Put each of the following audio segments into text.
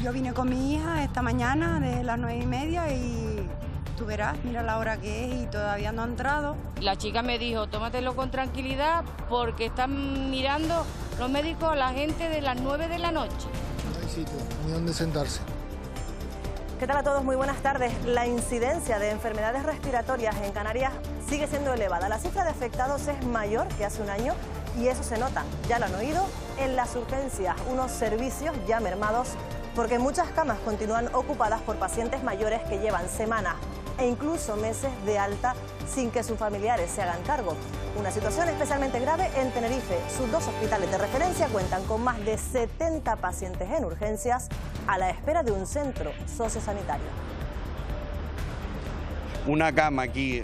Yo vine con mi hija esta mañana de las 9:30 y tú verás, mira la hora que es y todavía no ha entrado. La chica me dijo, tómatelo con tranquilidad porque están mirando los médicos a la gente de las 9 de la noche. No hay sitio ni dónde sentarse. ¿Qué tal a todos? Muy buenas tardes. La incidencia de enfermedades respiratorias en Canarias sigue siendo elevada. La cifra de afectados es mayor que hace un año y eso se nota, ya lo han oído, en las urgencias, unos servicios ya mermados porque muchas camas continúan ocupadas por pacientes mayores que llevan semanas e incluso meses de alta sin que sus familiares se hagan cargo. Una situación especialmente grave en Tenerife. Sus dos hospitales de referencia cuentan con más de 70 pacientes en urgencias a la espera de un centro sociosanitario. Una cama aquí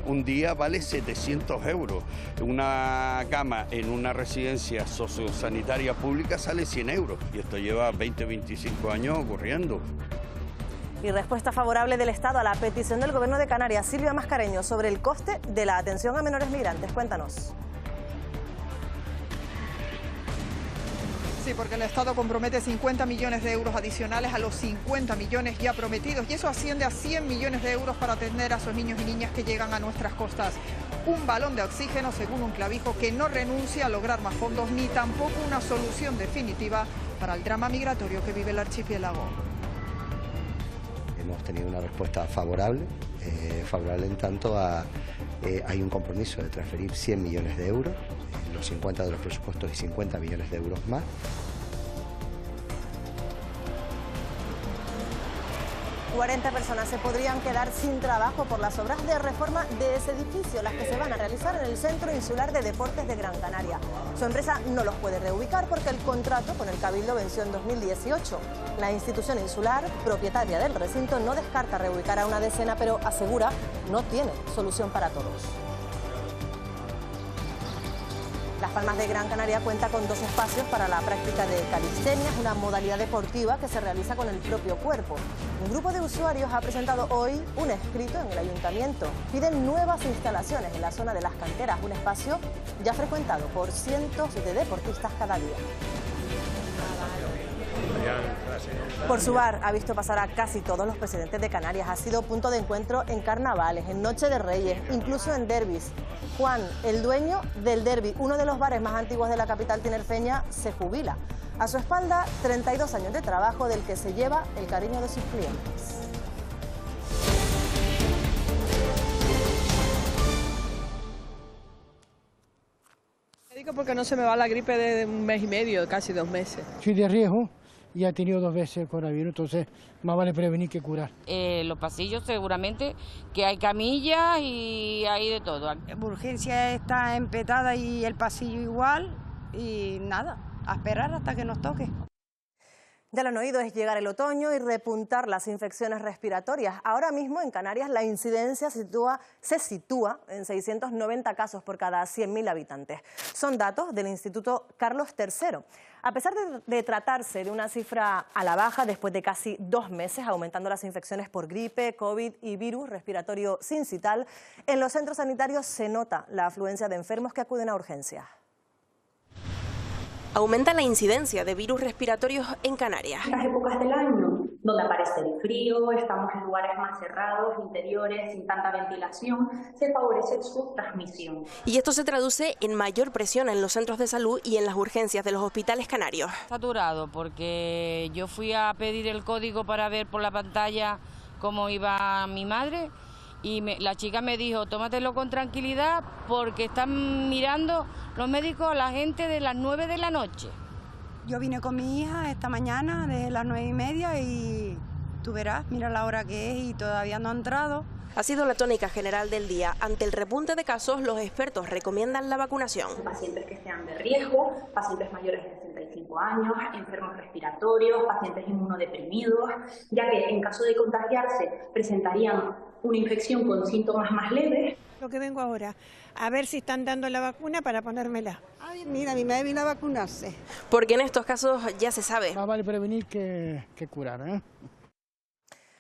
un día vale 700 euros. Una cama en una residencia sociosanitaria pública sale 100 euros. Y esto lleva 20-25 años ocurriendo. Y respuesta favorable del Estado a la petición del Gobierno de Canarias. Silvia Mascareño, sobre el coste de la atención a menores migrantes. Cuéntanos. Sí, porque el Estado compromete 50 millones de euros adicionales a los 50 millones ya prometidos y eso asciende a 100 millones de euros para atender a esos niños y niñas que llegan a nuestras costas. Un balón de oxígeno, según un clavijo, que no renuncia a lograr más fondos ni tampoco una solución definitiva para el drama migratorio que vive el archipiélago. Hemos tenido una respuesta favorable en tanto hay un compromiso de transferir 100 millones de euros, los 50 de los presupuestos y 50 millones de euros más. ...40 personas se podrían quedar sin trabajo por las obras de reforma de ese edificio, las que se van a realizar en el Centro Insular de Deportes de Gran Canaria. Su empresa no los puede reubicar porque el contrato con el Cabildo venció en 2018. La institución insular, propietaria del recinto, no descarta reubicar a una decena, pero asegura no tiene solución para todos. Las Palmas de Gran Canaria cuenta con 2 espacios para la práctica de calistenia, una modalidad deportiva que se realiza con el propio cuerpo. Un grupo de usuarios ha presentado hoy un escrito en el ayuntamiento. Piden nuevas instalaciones en la zona de las canteras, un espacio ya frecuentado por cientos de deportistas cada día. Por su bar ha visto pasar a casi todos los presidentes de Canarias. Ha sido punto de encuentro en carnavales, en Noche de Reyes, incluso en derbis. Juan, el dueño del derbi, uno de los bares más antiguos de la capital tinerfeña, se jubila. A su espalda, 32 años de trabajo del que se lleva el cariño de sus clientes. Porque no se me va la gripe de un mes y medio, casi 2 meses. Soy de riesgo y he tenido 2 veces el coronavirus, entonces más vale prevenir que curar. Los pasillos seguramente que hay camillas y hay de todo. La urgencia está empetada y el pasillo igual y nada, a esperar hasta que nos toque. Ya lo han oído, es llegar el otoño y repuntar las infecciones respiratorias. Ahora mismo en Canarias la incidencia se sitúa en 690 casos por cada 100.000 habitantes. Son datos del Instituto Carlos III. A pesar de tratarse de una cifra a la baja después de casi 2 meses aumentando las infecciones por gripe, COVID y virus respiratorio sincital, en los centros sanitarios se nota la afluencia de enfermos que acuden a urgencias. Aumenta la incidencia de virus respiratorios en Canarias. Estas épocas del año, donde aparece el frío, estamos en lugares más cerrados, interiores, sin tanta ventilación, se favorece su transmisión. Y esto se traduce en mayor presión en los centros de salud y en las urgencias de los hospitales canarios. Saturado, porque yo fui a pedir el código para ver por la pantalla cómo iba mi madre. Y la chica me dijo, tómatelo con tranquilidad porque están mirando los médicos a la gente de las 9 de la noche. Yo vine con mi hija esta mañana de las 9:30 y tú verás, mira la hora que es y todavía no ha entrado. Ha sido la tónica general del día. Ante el repunte de casos, los expertos recomiendan la vacunación. Pacientes que sean de riesgo, pacientes mayores de 65 años, enfermos respiratorios, pacientes inmunodeprimidos, ya que en caso de contagiarse presentarían una infección con síntomas más leves. Lo que vengo ahora, a ver si están dando la vacuna para ponérmela. Ay, mira, mi madre vino a vacunarse. Porque en estos casos ya se sabe. Más vale prevenir que curar, ¿eh?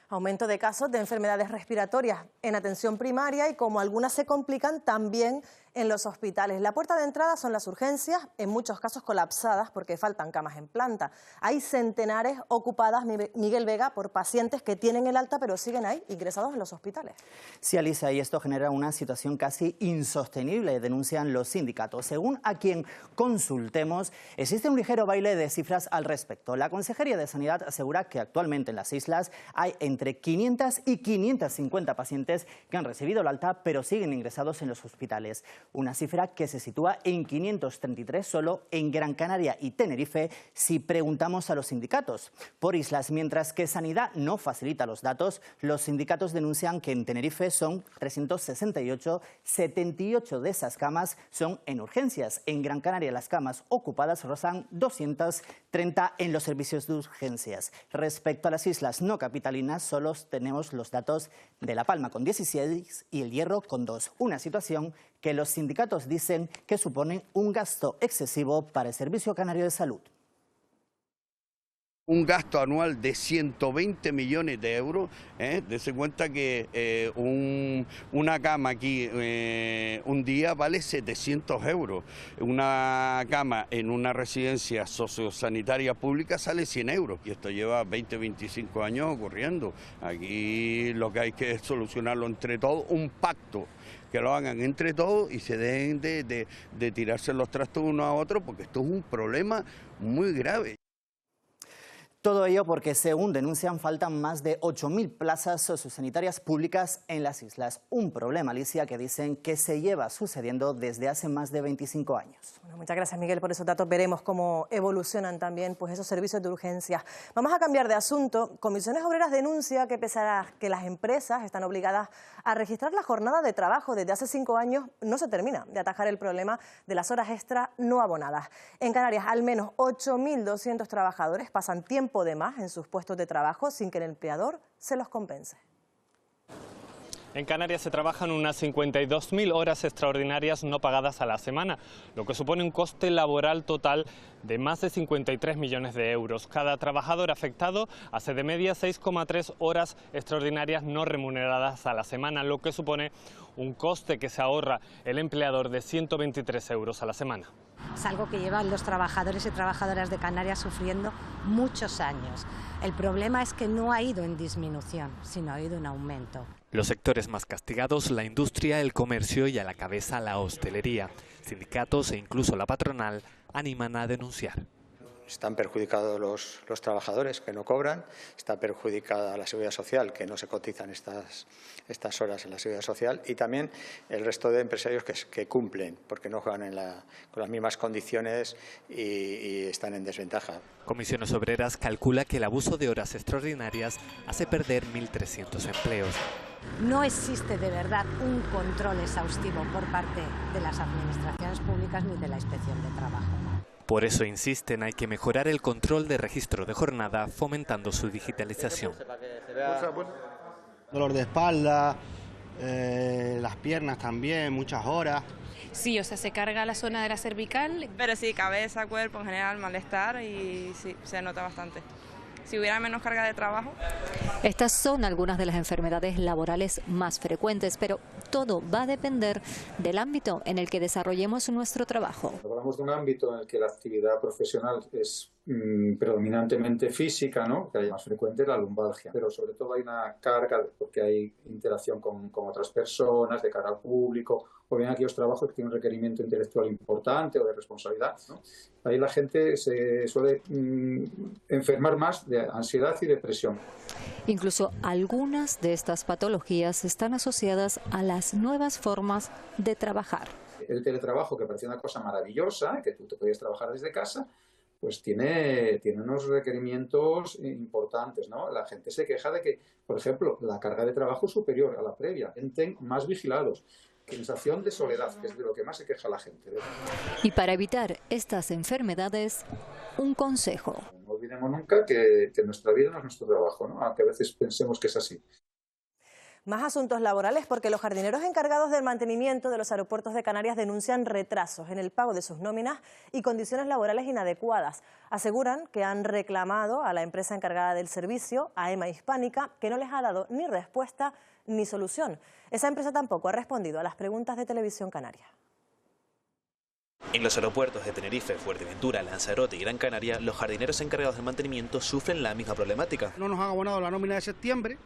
Aumento de casos de enfermedades respiratorias en atención primaria y como algunas se complican también en los hospitales. La puerta de entrada son las urgencias, en muchos casos colapsadas porque faltan camas en planta. Hay centenares ocupadas, Miguel Vega, por pacientes que tienen el alta pero siguen ahí, ingresados en los hospitales. Sí, Alicia, y esto genera una situación casi insostenible, denuncian los sindicatos. Según a quien consultemos, existe un ligero baile de cifras al respecto. La Consejería de Sanidad asegura que actualmente en las islas hay entre 500 y 550 pacientes que han recibido el alta pero siguen ingresados en los hospitales. Una cifra que se sitúa en 533 solo en Gran Canaria y Tenerife si preguntamos a los sindicatos. Por islas, mientras que Sanidad no facilita los datos, los sindicatos denuncian que en Tenerife son 368, 78 de esas camas son en urgencias. En Gran Canaria las camas ocupadas rozan 230 en los servicios de urgencias. Respecto a las islas no capitalinas, solo tenemos los datos de La Palma con 16 y El Hierro con 2. Una situación que los sindicatos dicen que supone un gasto excesivo para el Servicio Canario de Salud. Un gasto anual de 120 millones de euros, Dese cuenta que una cama aquí un día vale 700 euros. Una cama en una residencia sociosanitaria pública sale 100 euros. Y esto lleva 20, 25 años ocurriendo. Aquí lo que hay que es solucionarlo entre todos, un pacto. Que lo hagan entre todos y se dejen de tirarse los trastos uno a otro, porque esto es un problema muy grave. Todo ello porque, según denuncian, faltan más de 8.000 plazas sociosanitarias públicas en las islas. Un problema, Alicia, que dicen que se lleva sucediendo desde hace más de 25 años. Bueno, muchas gracias, Miguel, por esos datos. Veremos cómo evolucionan también pues, esos servicios de urgencia. Vamos a cambiar de asunto. Comisiones Obreras denuncia que pese a que las empresas están obligadas a registrar la jornada de trabajo desde hace 5 años, no se termina de atajar el problema de las horas extra no abonadas. En Canarias, al menos 8.200 trabajadores pasan tiempo de más en sus puestos de trabajo sin que el empleador se los compense. En Canarias se trabajan unas 52.000 horas extraordinarias no pagadas a la semana, lo que supone un coste laboral total de más de 53 millones de euros. Cada trabajador afectado hace de media 6,3 horas extraordinarias no remuneradas a la semana, lo que supone un coste que se ahorra el empleador de 123 euros a la semana. Es algo que llevan los trabajadores y trabajadoras de Canarias sufriendo muchos años. El problema es que no ha ido en disminución, sino ha ido en aumento. Los sectores más castigados, la industria, el comercio y a la cabeza la hostelería. Sindicatos e incluso la patronal animan a denunciar. Están perjudicados los trabajadores que no cobran, está perjudicada la Seguridad Social, que no se cotizan estas horas en la Seguridad Social, y también el resto de empresarios que cumplen, porque no juegan con las mismas condiciones y están en desventaja. Comisiones Obreras calcula que el abuso de horas extraordinarias hace perder 1.300 empleos. No existe de verdad un control exhaustivo por parte de las administraciones públicas ni de la Inspección de Trabajo. Por eso insisten, hay que mejorar el control de registro de jornada, fomentando su digitalización. Dolor de espalda, las piernas también, muchas horas. Sí, o sea, se carga la zona de la cervical. Pero sí, cabeza, cuerpo, en general, malestar y sí, se nota bastante. Si hubiera menos carga de trabajo. Estas son algunas de las enfermedades laborales más frecuentes, pero todo va a depender del ámbito en el que desarrollemos nuestro trabajo. Hablamos de un ámbito en el que la actividad profesional es predominantemente física, ¿no? Que hay más frecuente la lumbalgia, pero sobre todo hay una carga porque hay interacción con otras personas, de cara al público, o bien aquellos trabajos que tienen un requerimiento intelectual importante o de responsabilidad, ¿no? Ahí la gente se suele enfermar más de ansiedad y depresión. Incluso algunas de estas patologías están asociadas a las nuevas formas de trabajar. El teletrabajo, que parecía una cosa maravillosa, que tú te podías trabajar desde casa, pues tiene unos requerimientos importantes, ¿no? La gente se queja de que, por ejemplo, la carga de trabajo es superior a la previa, estén más vigilados. Sensación de soledad, que es de lo que más se queja la gente, ¿verdad? Y para evitar estas enfermedades, un consejo. No olvidemos nunca que nuestra vida no es nuestro trabajo, ¿no? Aunque a veces pensemos que es así. Más asuntos laborales porque los jardineros encargados del mantenimiento de los aeropuertos de Canarias denuncian retrasos en el pago de sus nóminas y condiciones laborales inadecuadas. Aseguran que han reclamado a la empresa encargada del servicio, a EMA Hispánica, que no les ha dado ni respuesta ni solución. Esa empresa tampoco ha respondido a las preguntas de Televisión Canaria. En los aeropuertos de Tenerife, Fuerteventura, Lanzarote y Gran Canaria, los jardineros encargados del mantenimiento sufren la misma problemática. No nos han abonado la nómina de septiembre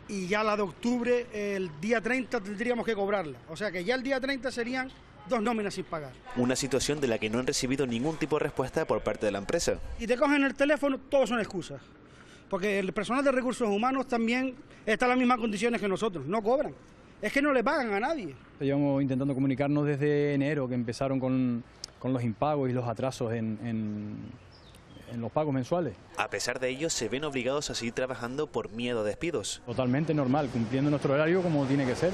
y ya la de octubre, el día 30 tendríamos que cobrarla. O sea que ya el día 30 serían 2 nóminas sin pagar. Una situación de la que no han recibido ningún tipo de respuesta por parte de la empresa. Y te cogen el teléfono, todos son excusas. Porque el personal de recursos humanos también está en las mismas condiciones que nosotros, no cobran. Es que no le pagan a nadie. Llevamos intentando comunicarnos desde enero, que empezaron con los impagos y los atrasos en los pagos mensuales. A pesar de ello, se ven obligados a seguir trabajando por miedo a despidos. Totalmente normal, cumpliendo nuestro horario como tiene que ser.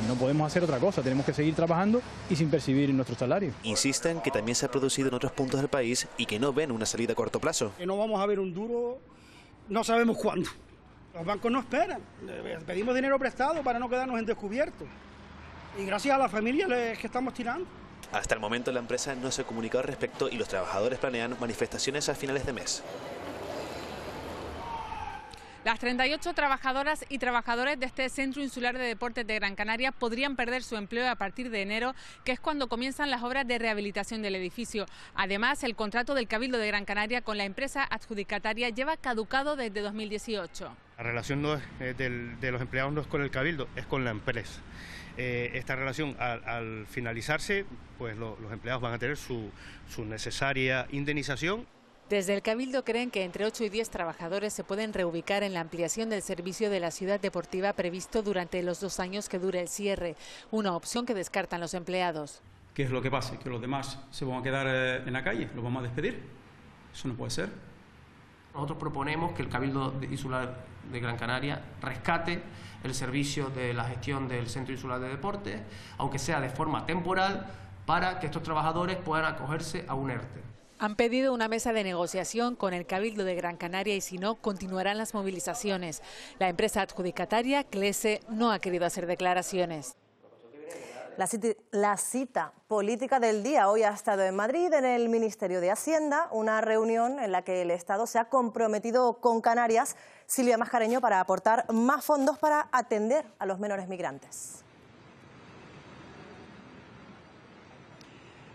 No podemos hacer otra cosa, tenemos que seguir trabajando y sin percibir nuestro salario. Insisten que también se ha producido en otros puntos del país y que no ven una salida a corto plazo. Que no vamos a ver un duro, no sabemos cuándo. Los bancos no esperan. Pedimos dinero prestado para no quedarnos en descubierto. Y gracias a la familia es que estamos tirando. Hasta el momento la empresa no se ha comunicado al respecto y los trabajadores planean manifestaciones a finales de mes. Las 38 trabajadoras y trabajadores de este Centro Insular de Deportes de Gran Canaria podrían perder su empleo a partir de enero, que es cuando comienzan las obras de rehabilitación del edificio. Además, el contrato del Cabildo de Gran Canaria con la empresa adjudicataria lleva caducado desde 2018. La relación no es de los empleados no es con el Cabildo, es con la empresa. Esta relación al finalizarse, pues los empleados van a tener su necesaria indemnización. Desde el Cabildo creen que entre 8 y 10 trabajadores se pueden reubicar en la ampliación del servicio de la ciudad deportiva previsto durante los 2 años que dure el cierre, una opción que descartan los empleados. ¿Qué es lo que pasa? Que los demás se van a quedar en la calle, los vamos a despedir. Eso no puede ser. Nosotros proponemos que el Cabildo Insular de Gran Canaria rescate el servicio de la gestión del Centro Insular de Deportes, aunque sea de forma temporal, para que estos trabajadores puedan acogerse a un ERTE. Han pedido una mesa de negociación con el Cabildo de Gran Canaria y si no, continuarán las movilizaciones. La empresa adjudicataria, CLESE, no ha querido hacer declaraciones. La cita política del día hoy ha estado en Madrid, en el Ministerio de Hacienda, una reunión en la que el Estado se ha comprometido con Canarias, Silvia Mascareño, para aportar más fondos para atender a los menores migrantes.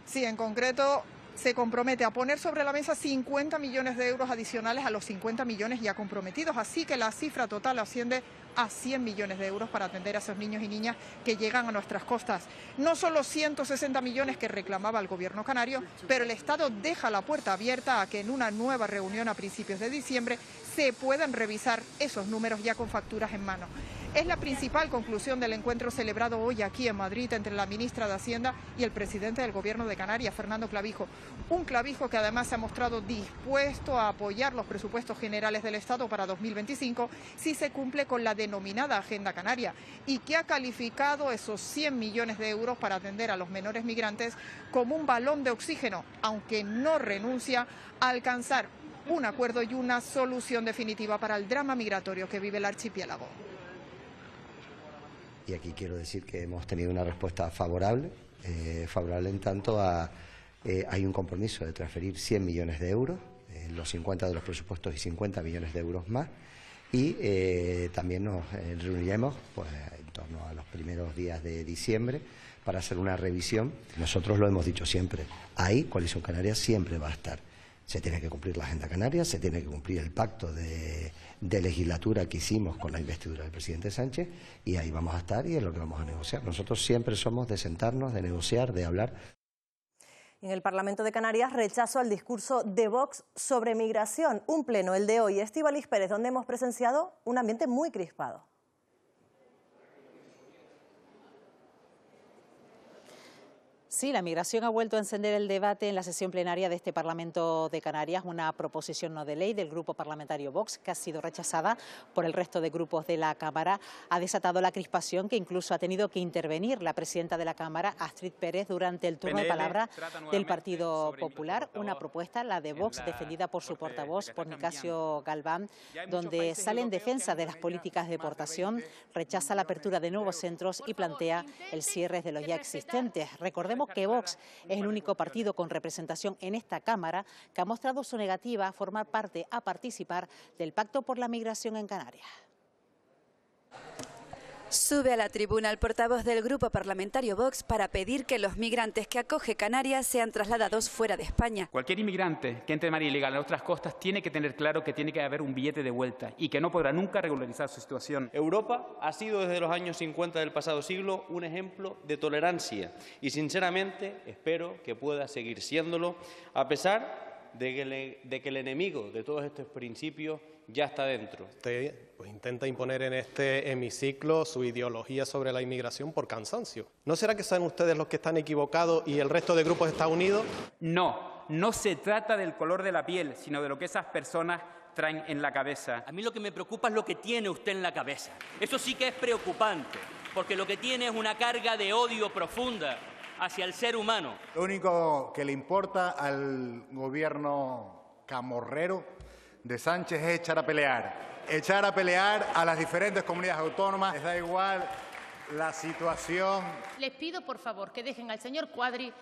Sí, en concreto se compromete a poner sobre la mesa 50 millones de euros adicionales a los 50 millones ya comprometidos, así que la cifra total asciende a 100 millones de euros para atender a esos niños y niñas que llegan a nuestras costas. No son los 160 millones que reclamaba el Gobierno canario, pero el Estado deja la puerta abierta a que en una nueva reunión a principios de diciembre se puedan revisar esos números ya con facturas en mano. Es la principal conclusión del encuentro celebrado hoy aquí en Madrid entre la ministra de Hacienda y el presidente del Gobierno de Canarias, Fernando Clavijo. Un Clavijo que además se ha mostrado dispuesto a apoyar los presupuestos generales del Estado para 2025 si se cumple con la denominada Agenda Canaria y que ha calificado esos 100 millones de euros para atender a los menores migrantes como un balón de oxígeno, aunque no renuncia a alcanzar un acuerdo y una solución definitiva para el drama migratorio que vive el archipiélago. Y aquí quiero decir que hemos tenido una respuesta favorable, en tanto a hay un compromiso de transferir 100 millones de euros, los 50 de los presupuestos y 50 millones de euros más, y también nos reuniremos pues, en torno a los primeros días de diciembre para hacer una revisión. Nosotros lo hemos dicho siempre, ahí Coalición Canaria siempre va a estar. Se tiene que cumplir la Agenda Canaria, se tiene que cumplir el pacto de legislatura que hicimos con la investidura del presidente Sánchez y ahí vamos a estar y es lo que vamos a negociar. Nosotros siempre somos de sentarnos, de negociar, de hablar. En el Parlamento de Canarias, rechazo al discurso de Vox sobre migración. Un pleno, el de hoy, Estíbaliz Pérez, donde hemos presenciado un ambiente muy crispado. Sí, la migración ha vuelto a encender el debate en la sesión plenaria de este Parlamento de Canarias, una proposición no de ley del grupo parlamentario Vox que ha sido rechazada por el resto de grupos de la Cámara. Ha desatado la crispación que incluso ha tenido que intervenir la presidenta de la Cámara, Astrid Pérez, durante el turno de palabra del Partido Popular. Una propuesta, la de Vox, defendida por su portavoz, por Nicasio Galván, donde sale en defensa de las políticas de deportación, rechaza la apertura de nuevos centros y plantea el cierre de los ya existentes. Recordemos que Vox es el único partido con representación en esta Cámara que ha mostrado su negativa a formar parte, a participar del Pacto por la Migración en Canarias. Sube a la tribuna el portavoz del grupo parlamentario Vox para pedir que los migrantes que acoge Canarias sean trasladados fuera de España. Cualquier inmigrante que entre de manera ilegal a nuestras costas tiene que tener claro que tiene que haber un billete de vuelta y que no podrá nunca regularizar su situación. Europa ha sido desde los años 50 del pasado siglo un ejemplo de tolerancia y sinceramente espero que pueda seguir siéndolo a pesar de que el enemigo de todos estos principios ya está dentro. Usted pues, intenta imponer en este hemiciclo su ideología sobre la inmigración por cansancio. ¿No será que son ustedes los que están equivocados y el resto de grupos está unido? No, no se trata del color de la piel, sino de lo que esas personas traen en la cabeza. A mí lo que me preocupa es lo que tiene usted en la cabeza. Eso sí que es preocupante, porque lo que tiene es una carga de odio profunda hacia el ser humano. Lo único que le importa al gobierno camorrero de Sánchez es echar a pelear a las diferentes comunidades autónomas. Les da igual la situación. Les pido, por favor, que dejen al señor Cuadri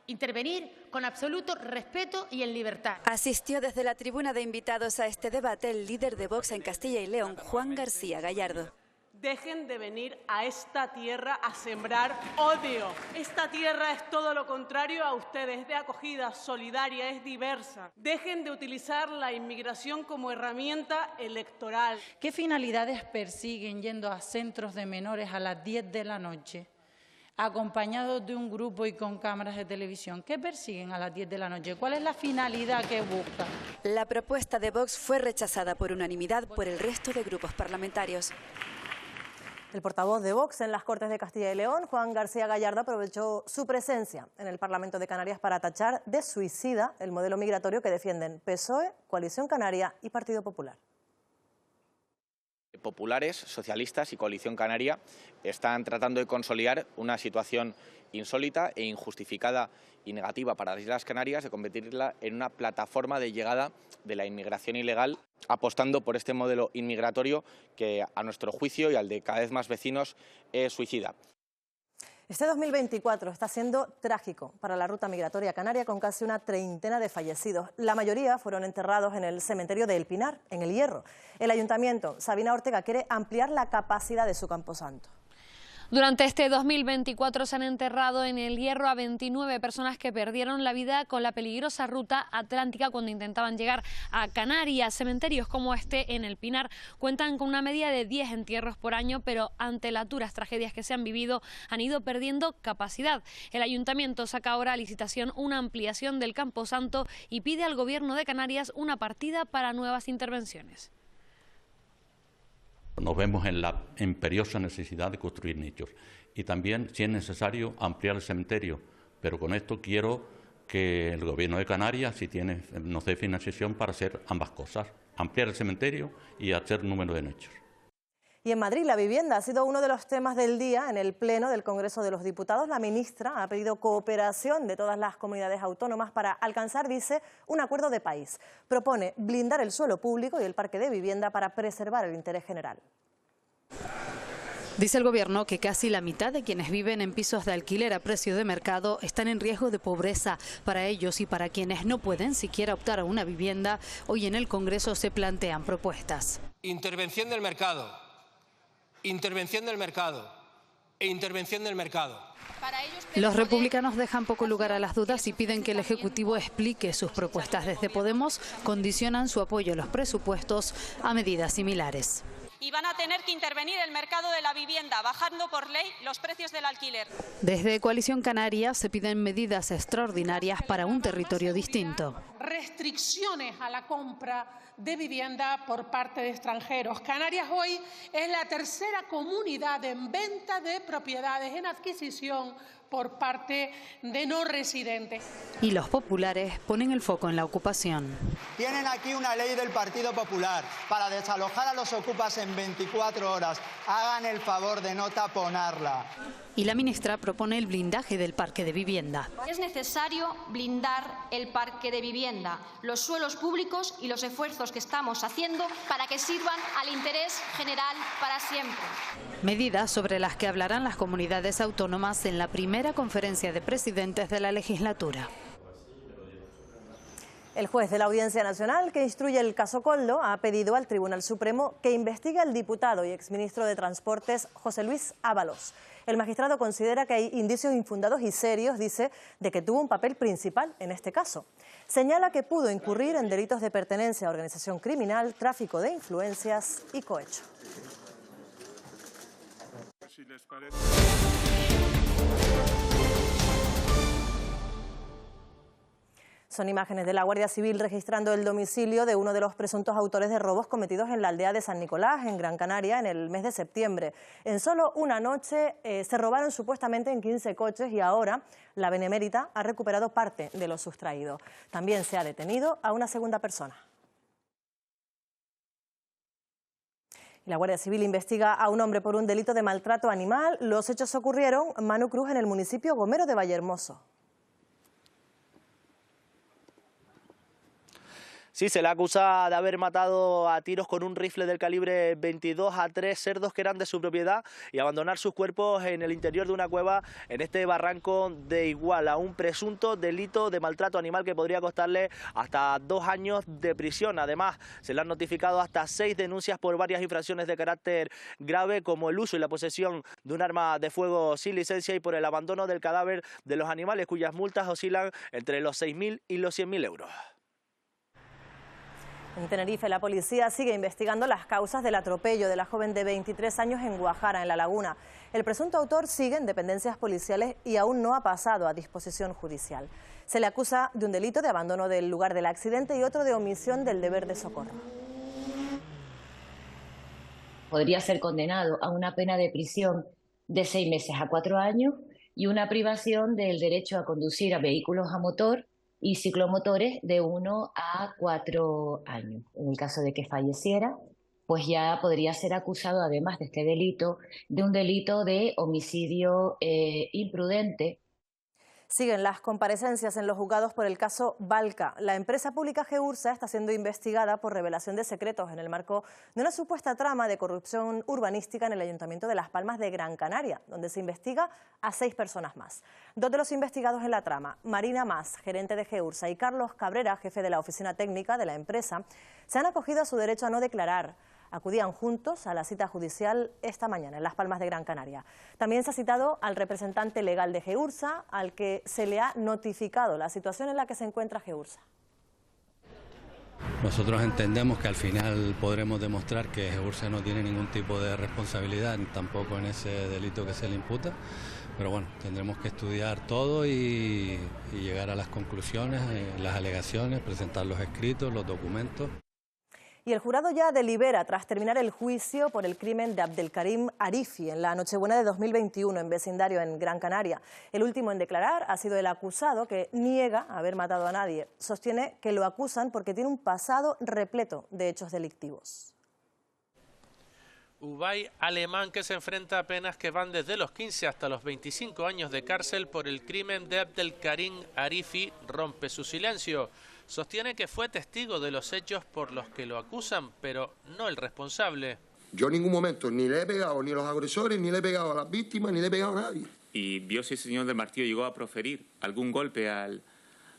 intervenir con absoluto respeto y en libertad. Asistió desde la tribuna de invitados a este debate el líder de Vox en Castilla y León, Juan García Gallardo. Dejen de venir a esta tierra a sembrar odio. Esta tierra es todo lo contrario a ustedes, es de acogida, solidaria, es diversa. Dejen de utilizar la inmigración como herramienta electoral. ¿Qué finalidades persiguen yendo a centros de menores a las 10 de la noche, acompañados de un grupo y con cámaras de televisión? ¿Qué persiguen a las 10 de la noche? ¿Cuál es la finalidad que buscan? La propuesta de Vox fue rechazada por unanimidad por el resto de grupos parlamentarios. El portavoz de Vox en las Cortes de Castilla y León, Juan García Gallardo, aprovechó su presencia en el Parlamento de Canarias para tachar de suicida el modelo migratorio que defienden PSOE, Coalición Canaria y Partido Popular. Populares, socialistas y Coalición Canaria están tratando de consolidar una situación insólita e injustificada y negativa para las Islas Canarias, de convertirla en una plataforma de llegada de la inmigración ilegal, apostando por este modelo inmigratorio que, a nuestro juicio y al de cada vez más vecinos, es suicida. Este 2024 está siendo trágico para la ruta migratoria canaria, con casi una treintena de fallecidos. La mayoría fueron enterrados en el cementerio de El Pinar, en El Hierro. El Ayuntamiento, Sabina Ortega, quiere ampliar la capacidad de su camposanto. Durante este 2024 se han enterrado en El Hierro a 29 personas que perdieron la vida con la peligrosa ruta atlántica cuando intentaban llegar a Canarias. Cementerios como este en El Pinar cuentan con una media de 10 entierros por año, pero ante las duras tragedias que se han vivido han ido perdiendo capacidad. El Ayuntamiento saca ahora a licitación una ampliación del camposanto y pide al Gobierno de Canarias una partida para nuevas intervenciones. Nos vemos en la imperiosa necesidad de construir nichos y también, si es necesario, ampliar el cementerio. Pero con esto quiero que el Gobierno de Canarias, si tiene, nos dé financiación para hacer ambas cosas, ampliar el cementerio y hacer número de nichos. Y en Madrid la vivienda ha sido uno de los temas del día en el Pleno del Congreso de los Diputados. La ministra ha pedido cooperación de todas las comunidades autónomas para alcanzar, dice, un acuerdo de país. Propone blindar el suelo público y el parque de vivienda para preservar el interés general. Dice el Gobierno que casi la mitad de quienes viven en pisos de alquiler a precio de mercado están en riesgo de pobreza. Para ellos y para quienes no pueden siquiera optar a una vivienda, hoy en el Congreso se plantean propuestas. Intervención del mercado. Intervención del mercado e intervención del mercado. Los republicanos dejan poco lugar a las dudas y piden que el Ejecutivo explique sus propuestas. Desde Podemos condicionan su apoyo a los presupuestos a medidas similares. Y van a tener que intervenir el mercado de la vivienda, bajando por ley los precios del alquiler. Desde Coalición Canaria se piden medidas extraordinarias para un territorio distinto. Restricciones a la compra de vivienda por parte de extranjeros. Canarias hoy es la tercera comunidad en venta de propiedades en adquisición por parte de no residentes. Y los populares ponen el foco en la ocupación. Tienen aquí una ley del Partido Popular para desalojar a los ocupas en 24 horas. Hagan el favor de no taponarla. Y la ministra propone el blindaje del parque de vivienda. Es necesario blindar el parque de vivienda, los suelos públicos y los esfuerzos que estamos haciendo para que sirvan al interés general para siempre. Medidas sobre las que hablarán las comunidades autónomas en la primera conferencia de presidentes de la legislatura. El juez de la Audiencia Nacional, que instruye el caso Koldo, ha pedido al Tribunal Supremo que investigue al diputado y exministro de Transportes José Luis Ábalos. El magistrado considera que hay indicios infundados y serios, dice, de que tuvo un papel principal en este caso. Señala que pudo incurrir en delitos de pertenencia a organización criminal, tráfico de influencias y cohecho. Son imágenes de la Guardia Civil registrando el domicilio de uno de los presuntos autores de robos cometidos en la aldea de San Nicolás, en Gran Canaria, en el mes de septiembre. En solo una noche se robaron supuestamente en 15 coches y ahora la Benemérita ha recuperado parte de lo sustraído. También se ha detenido a una segunda persona. La Guardia Civil investiga a un hombre por un delito de maltrato animal. Los hechos ocurrieron, Manu Cruz, en el municipio Gomero de Vallehermoso. Sí, se le acusa de haber matado a tiros con un rifle del calibre 22 a 3 cerdos que eran de su propiedad y abandonar sus cuerpos en el interior de una cueva en este barranco de Iguala. Un presunto delito de maltrato animal que podría costarle hasta 2 años de prisión. Además, se le han notificado hasta 6 denuncias por varias infracciones de carácter grave, como el uso y la posesión de un arma de fuego sin licencia y por el abandono del cadáver de los animales, cuyas multas oscilan entre los 6.000 y los 100.000 euros. En Tenerife, la policía sigue investigando las causas del atropello de la joven de 23 años en Guajara, en La Laguna. El presunto autor sigue en dependencias policiales y aún no ha pasado a disposición judicial. Se le acusa de un delito de abandono del lugar del accidente y otro de omisión del deber de socorro. Podría ser condenado a una pena de prisión de 6 meses a 4 años y una privación del derecho a conducir a vehículos a motor y ciclomotores de 1 a 4 años. En el caso de que falleciera, pues ya podría ser acusado, además de este delito, de un delito de homicidio imprudente. Siguen las comparecencias en los juzgados por el caso Valca. La empresa pública Geursa está siendo investigada por revelación de secretos en el marco de una supuesta trama de corrupción urbanística en el Ayuntamiento de Las Palmas de Gran Canaria, donde se investiga a 6 personas más. 2 de los investigados en la trama, Marina Mas, gerente de Geursa, y Carlos Cabrera, jefe de la oficina técnica de la empresa, se han acogido a su derecho a no declarar. Acudían juntos a la cita judicial esta mañana en Las Palmas de Gran Canaria. También se ha citado al representante legal de Geursa, al que se le ha notificado la situación en la que se encuentra Geursa. Nosotros entendemos que al final podremos demostrar que Geursa no tiene ningún tipo de responsabilidad, tampoco en ese delito que se le imputa, pero bueno, tendremos que estudiar todo y llegar a las conclusiones, las alegaciones, presentar los escritos, los documentos. Y el jurado ya delibera tras terminar el juicio por el crimen de Abdelkarim Arifi en la Nochebuena de 2021 en vecindario en Gran Canaria. El último en declarar ha sido el acusado, que niega haber matado a nadie. Sostiene que lo acusan porque tiene un pasado repleto de hechos delictivos. Ubay Alemán, que se enfrenta a penas que van desde los 15 hasta los 25 años de cárcel por el crimen de Abdelkarim Arifi, rompe su silencio. Sostiene que fue testigo de los hechos por los que lo acusan, pero no el responsable. Yo en ningún momento ni le he pegado ni a los agresores, ni le he pegado a las víctimas, ni le he pegado a nadie. ¿Y vio si ese señor del martillo llegó a proferir algún golpe al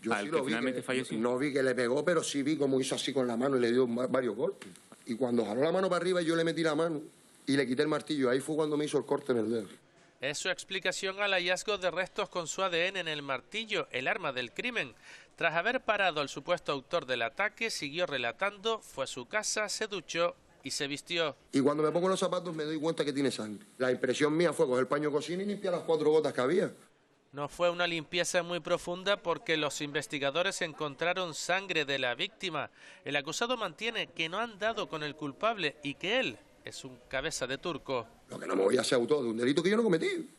que finalmente falleció? No vi que le pegó, pero sí vi cómo hizo así con la mano y le dio varios golpes. Y cuando jaló la mano para arriba, yo le metí la mano y le quité el martillo. Ahí fue cuando me hizo el corte en el dedo. Es su explicación al hallazgo de restos con su ADN en el martillo, el arma del crimen. Tras haber parado al supuesto autor del ataque, siguió relatando, fue a su casa, se duchó y se vistió. Y cuando me pongo los zapatos me doy cuenta que tiene sangre. La impresión mía fue coger el paño de cocina y limpiar las 4 gotas que había. No fue una limpieza muy profunda porque los investigadores encontraron sangre de la víctima. El acusado mantiene que no han dado con el culpable y que él es un cabeza de turco. Lo que no me voy a hacer autor de un delito que yo no cometí.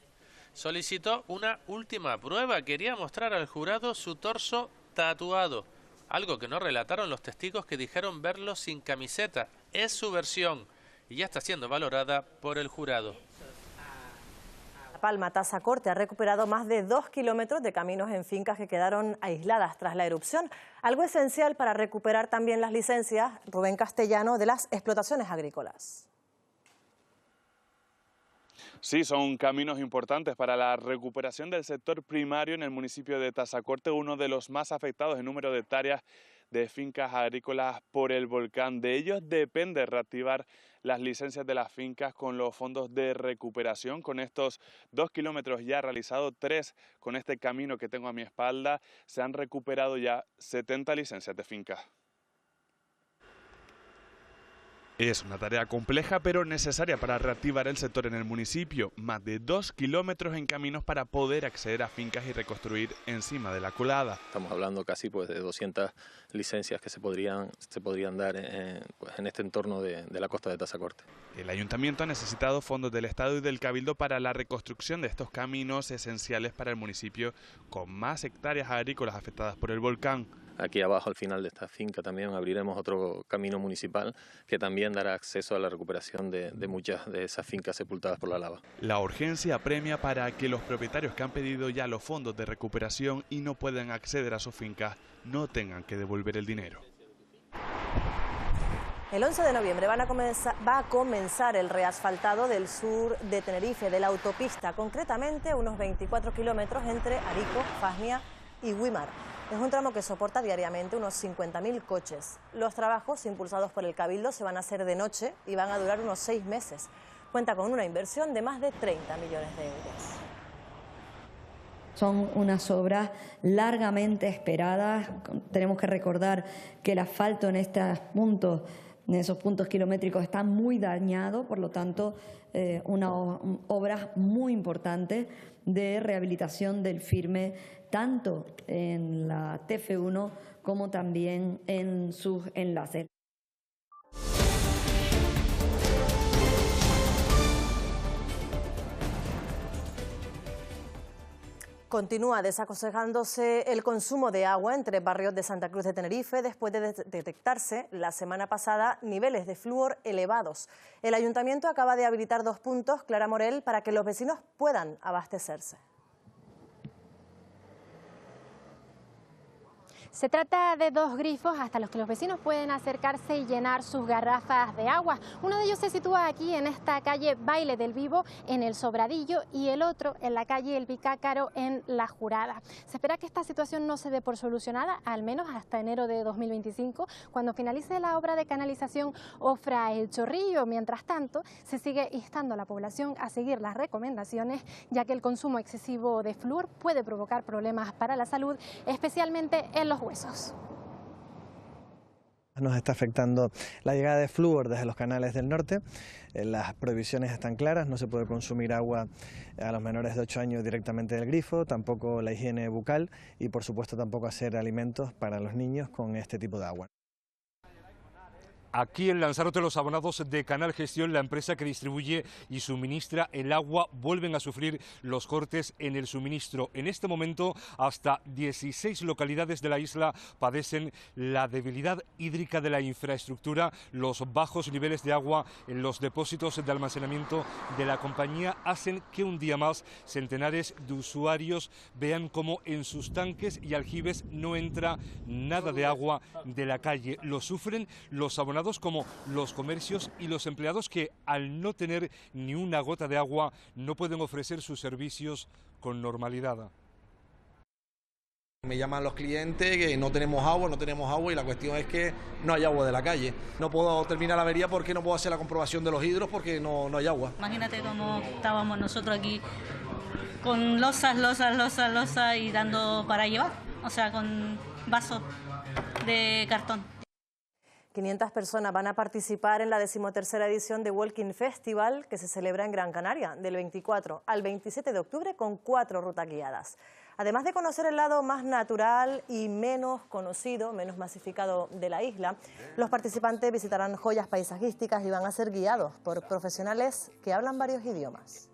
Solicitó una última prueba. Quería mostrar al jurado su torso tatuado, algo que no relataron los testigos que dijeron verlo sin camiseta. Es su versión y ya está siendo valorada por el jurado. La Palma Tazacorte ha recuperado más de 2 kilómetros de caminos en fincas que quedaron aisladas tras la erupción, algo esencial para recuperar también las licencias, Rubén Castellano, de las explotaciones agrícolas. Sí, son caminos importantes para la recuperación del sector primario en el municipio de Tazacorte, uno de los más afectados en número de hectáreas de fincas agrícolas por el volcán. De ellos depende reactivar las licencias de las fincas con los fondos de recuperación. Con estos 2 kilómetros ya realizados, 3 con este camino que tengo a mi espalda, se han recuperado ya 70 licencias de fincas. Es una tarea compleja pero necesaria para reactivar el sector en el municipio. Más de 2 kilómetros en caminos para poder acceder a fincas y reconstruir encima de la colada. Estamos hablando casi de 200 licencias que se podrían dar en este entorno de la costa de Tazacorte. El ayuntamiento ha necesitado fondos del Estado y del Cabildo para la reconstrucción de estos caminos esenciales para el municipio con más hectáreas agrícolas afectadas por el volcán. Aquí abajo, al final de esta finca, también abriremos otro camino municipal que también dará acceso a la recuperación de muchas de esas fincas sepultadas por la lava. La urgencia apremia para que los propietarios que han pedido ya los fondos de recuperación y no puedan acceder a sus fincas no tengan que devolver el dinero. El 11 de noviembre va a comenzar el reasfaltado del sur de Tenerife, de la autopista, concretamente unos 24 kilómetros entre Arico, Fasnia y Güímar. Es un tramo que soporta diariamente unos 50.000 coches. Los trabajos, impulsados por el Cabildo, se van a hacer de noche y van a durar unos 6 meses. Cuenta con una inversión de más de 30 millones de euros. Son unas obras largamente esperadas. Tenemos que recordar que el asfalto en esos puntos kilométricos está muy dañado, por lo tanto, una obra muy importante de rehabilitación del firme, tanto en la TF1 como también en sus enlaces. Continúa desaconsejándose el consumo de agua entre barrios de Santa Cruz de Tenerife después de detectarse la semana pasada niveles de flúor elevados. El ayuntamiento acaba de habilitar 2 puntos, Clara Morel, para que los vecinos puedan abastecerse. Se trata de 2 grifos hasta los que los vecinos pueden acercarse y llenar sus garrafas de agua. Uno de ellos se sitúa aquí en esta calle Baile del Vivo, en el Sobradillo, y el otro en la calle El Bicácaro, en La Jurada. Se espera que esta situación no se dé por solucionada, al menos hasta enero de 2025, cuando finalice la obra de canalización Ofra El Chorrillo. Mientras tanto, se sigue instando a la población a seguir las recomendaciones, ya que el consumo excesivo de flúor puede provocar problemas para la salud, especialmente en los huesos. Nos está afectando la llegada de flúor desde los canales del norte. Las prohibiciones están claras, no se puede consumir agua a los menores de 8 años directamente del grifo, tampoco la higiene bucal y por supuesto tampoco hacer alimentos para los niños con este tipo de agua. Aquí en Lanzarote, los abonados de Canal Gestión, la empresa que distribuye y suministra el agua, vuelven a sufrir los cortes en el suministro. En este momento, hasta 16 localidades de la isla padecen la debilidad hídrica de la infraestructura. Los bajos niveles de agua en los depósitos de almacenamiento de la compañía hacen que un día más centenares de usuarios vean cómo en sus tanques y aljibes no entra nada de agua de la calle. Lo sufren los abonados como los comercios y los empleados que, al no tener ni una gota de agua, no pueden ofrecer sus servicios con normalidad. Me llaman los clientes que no tenemos agua y la cuestión es que no hay agua de la calle. No puedo terminar la avería porque no puedo hacer la comprobación de los hidros porque no hay agua. Imagínate cómo estábamos nosotros aquí con losas y dando para llevar, o sea, con vasos de cartón. 500 personas van a participar en la 13ª edición de Walking Festival, que se celebra en Gran Canaria, del 24 al 27 de octubre, con 4 rutas guiadas. Además de conocer el lado más natural y menos conocido, menos masificado de la isla, los participantes visitarán joyas paisajísticas y van a ser guiados por profesionales que hablan varios idiomas.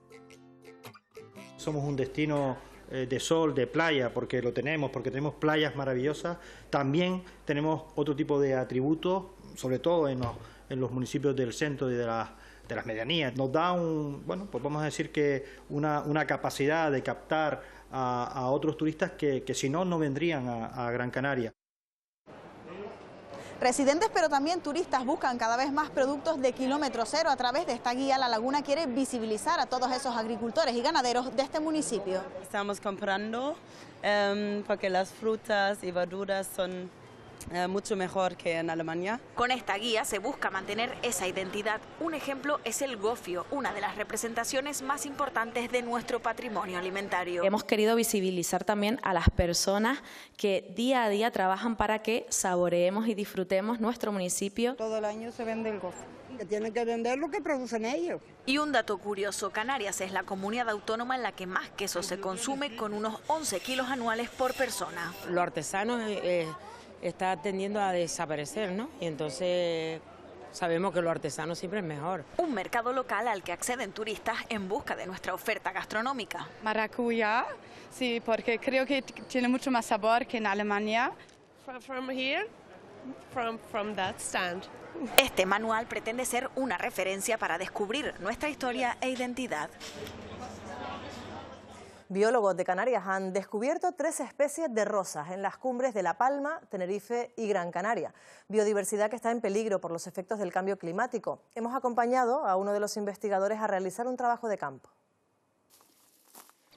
Somos un destino de sol, de playa, porque tenemos playas maravillosas. También tenemos otro tipo de atributos, sobre todo en los municipios del centro y de las medianías. Nos da pues vamos a decir que una capacidad de captar a otros turistas que si no vendrían a Gran Canaria. Residentes, pero también turistas, buscan cada vez más productos de kilómetro cero. A través de esta guía, La Laguna quiere visibilizar a todos esos agricultores y ganaderos de este municipio. Estamos comprando porque las frutas y verduras son mucho mejor que en Alemania. Con esta guía se busca mantener esa identidad. Un ejemplo es el gofio, una de las representaciones más importantes de nuestro patrimonio alimentario. Hemos querido visibilizar también a las personas que día a día trabajan para que saboreemos y disfrutemos nuestro municipio. Todo el año se vende el gofio, que tienen que vender lo que producen ellos. Y un dato curioso, Canarias es la comunidad autónoma en la que más queso se consume, con unos 11 kilos anuales por persona. Lo artesano está tendiendo a desaparecer, ¿no? Y entonces sabemos que lo artesano siempre es mejor. Un mercado local al que acceden turistas en busca de nuestra oferta gastronómica. Maracuyá, sí, porque creo que tiene mucho más sabor que en Alemania. From here, from that stand. Este manual pretende ser una referencia para descubrir nuestra historia e identidad. Biólogos de Canarias han descubierto 3 especies de rosas en las cumbres de La Palma, Tenerife y Gran Canaria. Biodiversidad que está en peligro por los efectos del cambio climático. Hemos acompañado a uno de los investigadores a realizar un trabajo de campo.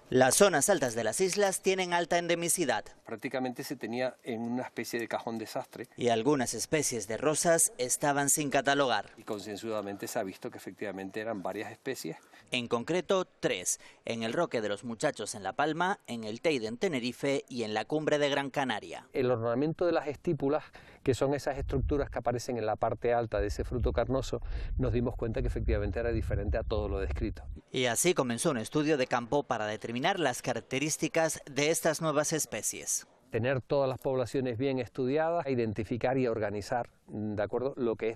Las zonas altas de las islas tienen alta endemicidad. Prácticamente se tenía en una especie de cajón desastre. Y algunas especies de rosas estaban sin catalogar. Y consensuadamente se ha visto que efectivamente eran varias especies. En concreto, 3, en el Roque de los Muchachos en La Palma, en el Teide en Tenerife y en la Cumbre de Gran Canaria. El ornamento de las estípulas, que son esas estructuras que aparecen en la parte alta de ese fruto carnoso, nos dimos cuenta que efectivamente era diferente a todo lo descrito. Y así comenzó un estudio de campo para determinar las características de estas nuevas especies. Tener todas las poblaciones bien estudiadas, identificar y organizar, ¿de acuerdo?, lo que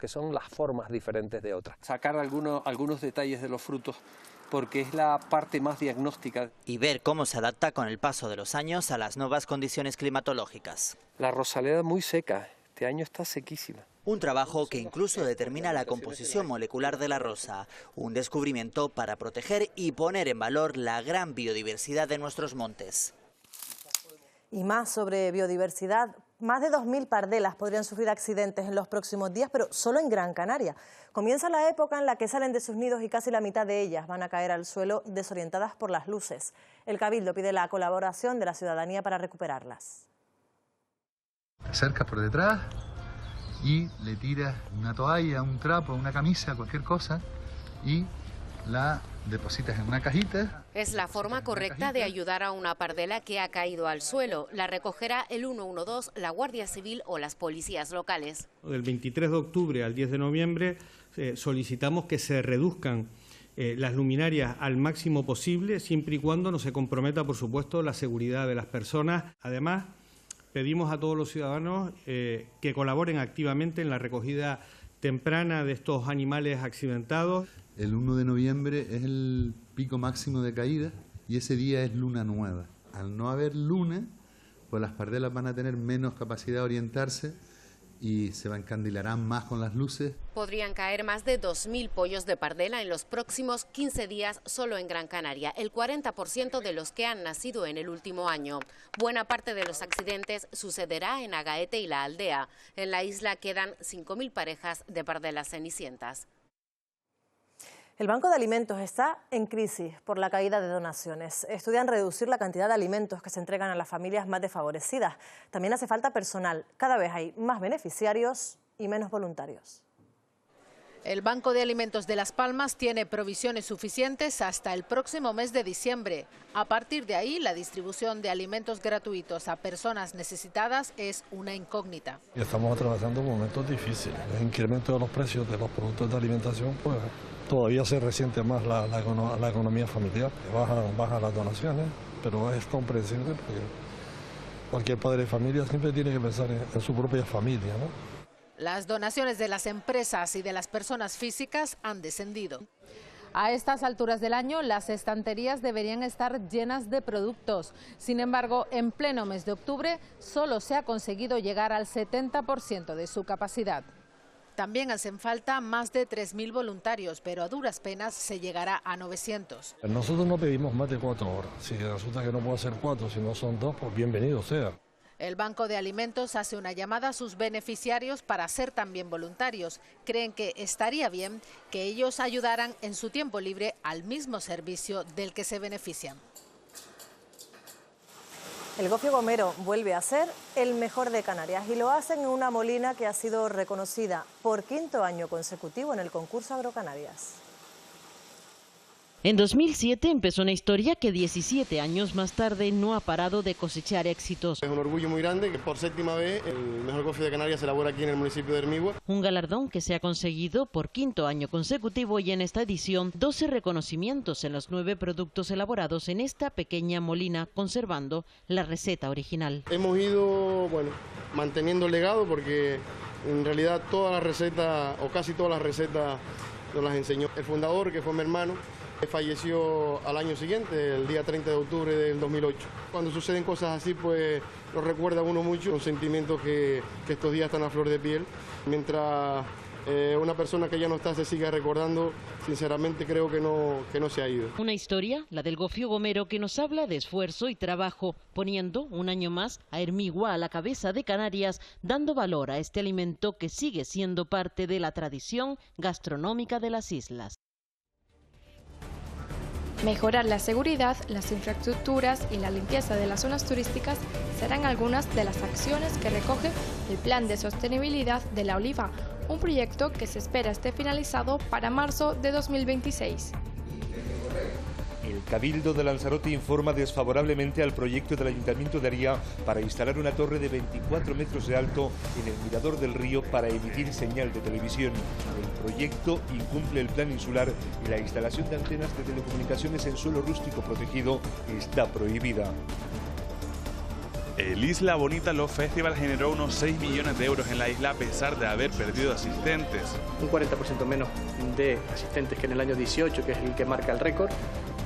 son las formas diferentes de otras. Sacar algunos detalles de los frutos, porque es la parte más diagnóstica. Y ver cómo se adapta con el paso de los años a las nuevas condiciones climatológicas. La rosaleda muy seca, este año está sequísima. Un trabajo que incluso determina la composición molecular de la rosa, un descubrimiento para proteger y poner en valor la gran biodiversidad de nuestros montes. Y más sobre biodiversidad, más de 2.000 pardelas podrían sufrir accidentes en los próximos días, pero solo en Gran Canaria. Comienza la época en la que salen de sus nidos y casi la mitad de ellas van a caer al suelo desorientadas por las luces. El Cabildo pide la colaboración de la ciudadanía para recuperarlas. Te acercas por detrás y le tiras una toalla, un trapo, una camisa, cualquier cosa y la depositas en una cajita. Es la forma correcta de ayudar a una pardela que ha caído al suelo. La recogerá el 112, la Guardia Civil o las policías locales. Del 23 de octubre al 10 de noviembre solicitamos que se reduzcan las luminarias al máximo posible, siempre y cuando no se comprometa, por supuesto, la seguridad de las personas. Además, pedimos a todos los ciudadanos que colaboren activamente en la recogida temprana de estos animales accidentados. El 1 de noviembre es el pico máximo de caída y ese día es luna nueva. Al no haber luna, pues las pardelas van a tener menos capacidad de orientarse y se encandilarán más con las luces. Podrían caer más de 2.000 pollos de pardela en los próximos 15 días solo en Gran Canaria, el 40% de los que han nacido en el último año. Buena parte de los accidentes sucederá en Agaete y La Aldea. En la isla quedan 5.000 parejas de pardelas cenicientas. El Banco de Alimentos está en crisis por la caída de donaciones. Estudian reducir la cantidad de alimentos que se entregan a las familias más desfavorecidas. También hace falta personal. Cada vez hay más beneficiarios y menos voluntarios. El Banco de Alimentos de Las Palmas tiene provisiones suficientes hasta el próximo mes de diciembre. A partir de ahí, la distribución de alimentos gratuitos a personas necesitadas es una incógnita. Estamos atravesando momentos difíciles. El incremento de los precios de los productos de alimentación, pues todavía se resiente más la economía familiar. Bajan las donaciones, pero es comprensible porque cualquier padre de familia siempre tiene que pensar en su propia familia, ¿no? Las donaciones de las empresas y de las personas físicas han descendido. A estas alturas del año, las estanterías deberían estar llenas de productos. Sin embargo, en pleno mes de octubre, solo se ha conseguido llegar al 70% de su capacidad. También hacen falta más de 3.000 voluntarios, pero a duras penas se llegará a 900. Nosotros no pedimos más de 4 horas. Si resulta que no puede ser 4, si no son 2, pues bienvenido sea. El Banco de Alimentos hace una llamada a sus beneficiarios para ser también voluntarios. Creen que estaría bien que ellos ayudaran en su tiempo libre al mismo servicio del que se benefician. El gofio gomero vuelve a ser el mejor de Canarias y lo hacen en una molina que ha sido reconocida por 5º año consecutivo en el concurso Agrocanarias. En 2007 empezó una historia que 17 años más tarde no ha parado de cosechar éxitos. Es un orgullo muy grande que por 7ª vez el mejor gofio de Canarias se elabora aquí en el municipio de Hermigua. Un galardón que se ha conseguido por 5º año consecutivo y en esta edición 12 reconocimientos en los 9 productos elaborados en esta pequeña molina, conservando la receta original. Hemos ido manteniendo el legado porque en realidad todas las recetas o casi todas las recetas nos las enseñó el fundador, que fue mi hermano. Falleció al año siguiente, el día 30 de octubre del 2008. Cuando suceden cosas así, pues lo recuerda uno mucho, un sentimiento que estos días están a flor de piel. Mientras una persona que ya no está se siga recordando, sinceramente creo que no se ha ido. Una historia, la del gofio gomero, que nos habla de esfuerzo y trabajo, poniendo un año más a Hermigua a la cabeza de Canarias, dando valor a este alimento que sigue siendo parte de la tradición gastronómica de las islas. Mejorar la seguridad, las infraestructuras y la limpieza de las zonas turísticas serán algunas de las acciones que recoge el Plan de Sostenibilidad de La Oliva, un proyecto que se espera esté finalizado para marzo de 2026. El Cabildo de Lanzarote informa desfavorablemente al proyecto del Ayuntamiento de Aria para instalar una torre de 24 metros de alto en el mirador del río para emitir señal de televisión. El proyecto incumple el plan insular y la instalación de antenas de telecomunicaciones en suelo rústico protegido está prohibida. El Isla Bonita Love Festival generó unos 6 millones de euros en la isla a pesar de haber perdido asistentes. Un 40% menos de asistentes que en el año 18, que es el que marca el récord,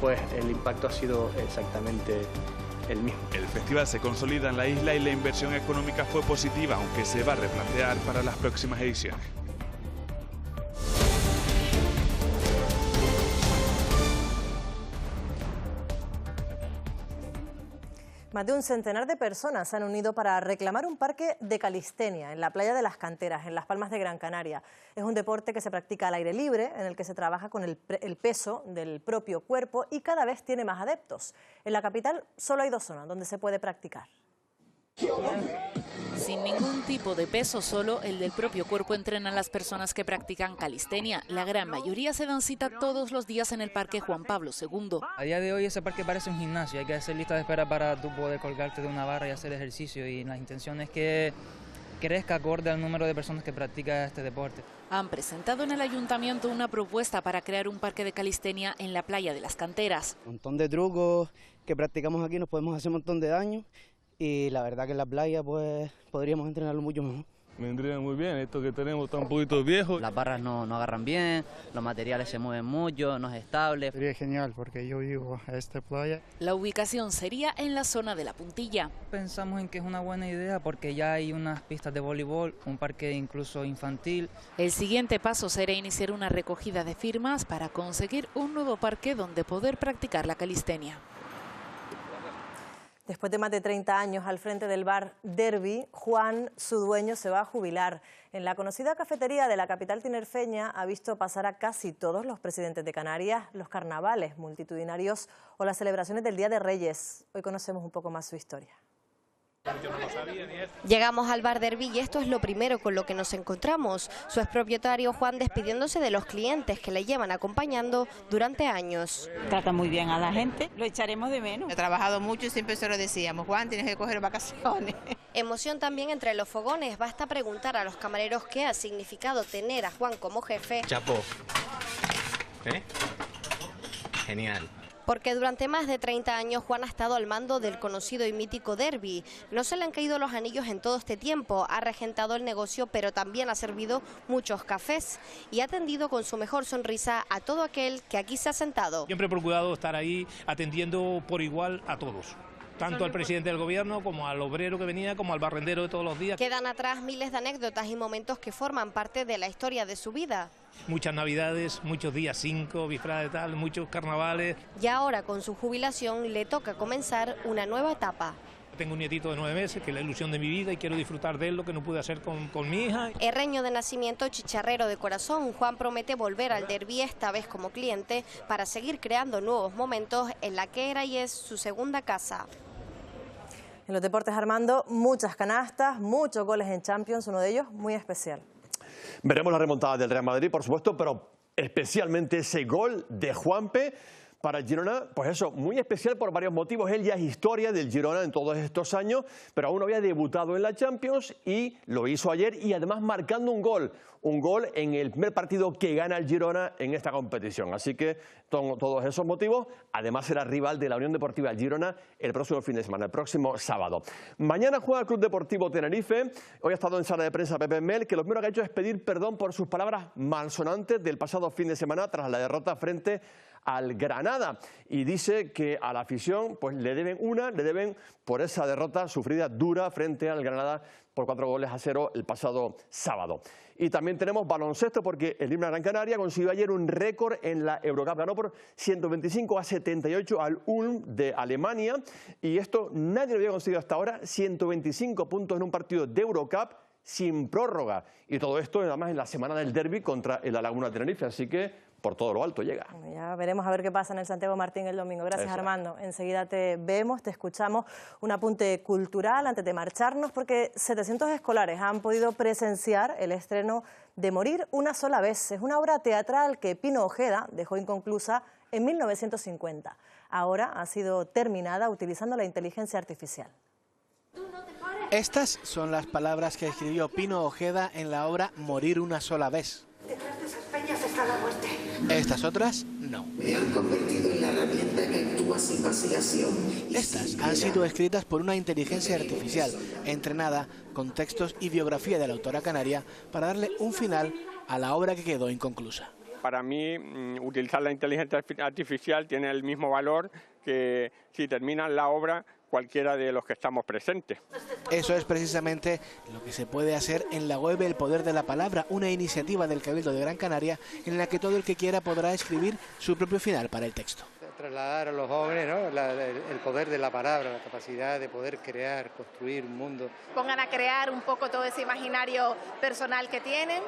pues el impacto ha sido exactamente el mismo. El festival se consolida en la isla y la inversión económica fue positiva, aunque se va a replantear para las próximas ediciones. Más de un centenar de personas se han unido para reclamar un parque de calistenia en la playa de Las Canteras, en Las Palmas de Gran Canaria. Es un deporte que se practica al aire libre, en el que se trabaja con el peso del propio cuerpo y cada vez tiene más adeptos. En la capital solo hay 2 zonas donde se puede practicar. Sin ningún tipo de peso, solo el del propio cuerpo entrenan las personas que practican calistenia. La gran mayoría se dan cita todos los días en el Parque Juan Pablo II. A día de hoy ese parque parece un gimnasio, hay que hacer lista de espera para tú poder colgarte de una barra y hacer ejercicio, y la intención es que crezca acorde al número de personas que practican este deporte. Han presentado en el ayuntamiento una propuesta para crear un parque de calistenia en la playa de Las Canteras. Un montón de trucos que practicamos aquí, nos podemos hacer un montón de daño. Y la verdad que en la playa pues podríamos entrenarlo mucho mejor. Me vendría muy bien, esto que tenemos está un poquito viejo. Las barras no agarran bien, los materiales se mueven mucho, no es estable. Sería genial porque yo vivo a esta playa. La ubicación sería en la zona de La Puntilla. Pensamos en que es una buena idea porque ya hay unas pistas de voleibol, un parque incluso infantil. El siguiente paso será iniciar una recogida de firmas para conseguir un nuevo parque donde poder practicar la calistenia. Después de más de 30 años al frente del bar Derby, Juan, su dueño, se va a jubilar. En la conocida cafetería de la capital tinerfeña ha visto pasar a casi todos los presidentes de Canarias, los carnavales multitudinarios o las celebraciones del Día de Reyes. Hoy conocemos un poco más su historia. Llegamos al bar Derby y esto es lo primero con lo que nos encontramos. Su expropietario Juan despidiéndose de los clientes que le llevan acompañando durante años. Trata muy bien a la gente, lo echaremos de menos. He trabajado mucho y siempre se lo decíamos, Juan, tienes que coger vacaciones. Emoción también entre los fogones. Basta preguntar a los camareros qué ha significado tener a Juan como jefe. Chapó. Genial. Porque durante más de 30 años Juan ha estado al mando del conocido y mítico Derby. No se le han caído los anillos en todo este tiempo, ha regentado el negocio, pero también ha servido muchos cafés y ha atendido con su mejor sonrisa a todo aquel que aquí se ha sentado. Siempre he procurado estar ahí atendiendo por igual a todos. Tanto al presidente del gobierno como al obrero que venía, como al barrendero de todos los días. Quedan atrás miles de anécdotas y momentos que forman parte de la historia de su vida. Muchas navidades, muchos días 5, vísperas de tal, muchos carnavales. Y ahora con su jubilación le toca comenzar una nueva etapa. Tengo un nietito de 9 meses, que es la ilusión de mi vida y quiero disfrutar de él, lo que no pude hacer con mi hija. Herreño de nacimiento, chicharrero de corazón, Juan promete volver al Derby esta vez como cliente para seguir creando nuevos momentos en la que era y es su segunda casa. En los deportes, Armando, muchas canastas, muchos goles en Champions, uno de ellos muy especial. Veremos la remontada del Real Madrid, por supuesto, pero especialmente ese gol de Juanpe para el Girona, pues eso, muy especial por varios motivos. Él ya es historia del Girona en todos estos años, pero aún no había debutado en la Champions y lo hizo ayer, y además marcando un gol en el primer partido que gana el Girona en esta competición. Así que todos esos motivos, además será rival de la Unión Deportiva del Girona el próximo fin de semana, el próximo sábado. Mañana juega el Club Deportivo Tenerife. Hoy ha estado en sala de prensa Pepe Mel, que lo primero que ha hecho es pedir perdón por sus palabras malsonantes del pasado fin de semana tras la derrota frente al Granada, y dice que a la afición pues le deben por esa derrota sufrida dura frente al Granada por 4-0 el pasado sábado. Y también tenemos baloncesto, porque el Himno de Gran Canaria consiguió ayer un récord en la Eurocup, ganó por 125-78 al Ulm de Alemania, y esto nadie lo había conseguido hasta ahora, 125 puntos en un partido de Eurocup sin prórroga, y todo esto además en la semana del derbi contra el La Laguna Tenerife, así que por todo lo alto llega. Ya veremos a ver qué pasa en el Santiago Martín el domingo. Gracias, Armando. Enseguida te vemos, te escuchamos. Un apunte cultural antes de marcharnos, porque 700 escolares han podido presenciar el estreno de Morir una sola vez. Es una obra teatral que Pino Ojeda dejó inconclusa en 1950. Ahora ha sido terminada utilizando la inteligencia artificial. Estas son las palabras que escribió Pino Ojeda en la obra Morir una sola vez. Detrás de esas peñas está la muerte. Estas otras, no. Me han convertido en la herramienta que actúa sin vacilación. Estas han sido escritas por una inteligencia artificial entrenada con textos y biografía de la autora canaria para darle un final a la obra que quedó inconclusa. Para mí, utilizar la inteligencia artificial tiene el mismo valor que si terminan la obra cualquiera de los que estamos presentes. Eso es precisamente lo que se puede hacer en la web El Poder de la Palabra, una iniciativa del Cabildo de Gran Canaria en la que todo el que quiera podrá escribir su propio final para el texto. Trasladar a los jóvenes, ¿no?, el poder de la palabra, la capacidad de poder crear, construir un mundo. Pongan a crear un poco todo ese imaginario personal que tienen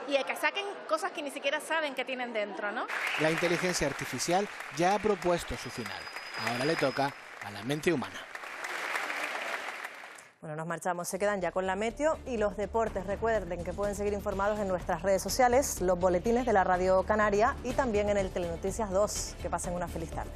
y que saquen cosas que ni siquiera saben que tienen dentro, ¿no? La inteligencia artificial ya ha propuesto su final. Ahora le toca a la mente humana. Bueno, nos marchamos, se quedan ya con la meteo y los deportes. Recuerden que pueden seguir informados en nuestras redes sociales, los boletines de la Radio Canaria y también en el Telenoticias 2. Que pasen una feliz tarde.